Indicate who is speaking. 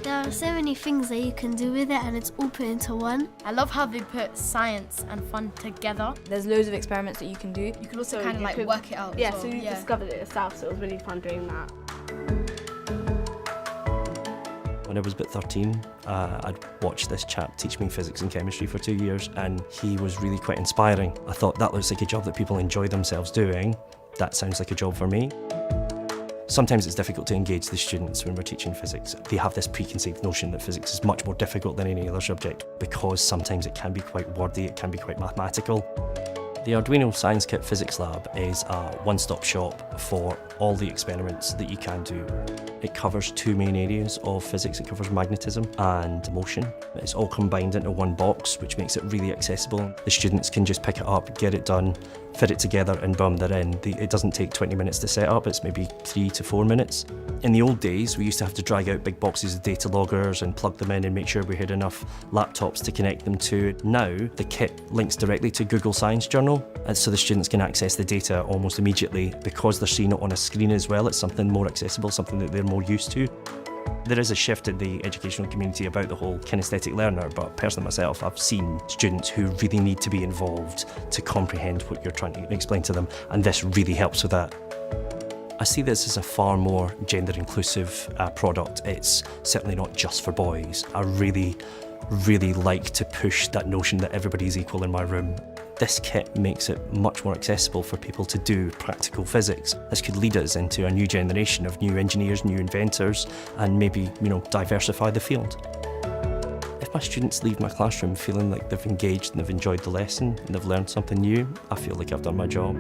Speaker 1: There are so many things that you can do with it, and it's all put into one.
Speaker 2: I love how they put science and fun together.
Speaker 3: There's loads of experiments that you can do.
Speaker 2: You can also kind of like work it out.
Speaker 4: Yeah,
Speaker 2: as well.
Speaker 4: so you discovered it yourself, so it was really fun doing that.
Speaker 5: When I was about 13, I'd watched this chap teach me physics and chemistry for 2 years, and he was really quite inspiring. I thought, that looks like a job that people enjoy themselves doing. That sounds like a job for me. Sometimes it's difficult to engage the students when we're teaching physics. They have this preconceived notion that physics is much more difficult than any other subject because sometimes it can be quite wordy, it can be quite mathematical. The Arduino Science Kit Physics Lab is a one-stop shop for all the experiments that you can do. It covers two main areas of physics. It covers magnetism and motion. It's all combined into one box, which makes it really accessible. The students can just pick it up, get it done, fit it together, and boom, they're in. It doesn't take 20 minutes to set up, it's maybe 3 to 4 minutes. In the old days, we used to have to drag out big boxes of data loggers and plug them in and make sure we had enough laptops to connect them to. Now, the kit links directly to Google Science Journal, and so the students can access the data almost immediately. Because they're seeing it on a screen as well, it's something more accessible, something that they're more used to. There is a shift in the educational community about the whole kinesthetic learner, but personally myself, I've seen students who really need to be involved to comprehend what you're trying to explain to them, and this really helps with that. I see this as a far more gender inclusive product. It's certainly not just for boys. I really like to push that notion that everybody's equal in my room. This kit makes it much more accessible for people to do practical physics. This could lead us into a new generation of new engineers, new inventors, and maybe, diversify the field. If my students leave my classroom feeling like they've engaged and they've enjoyed the lesson and they've learned something new, I feel like I've done my job.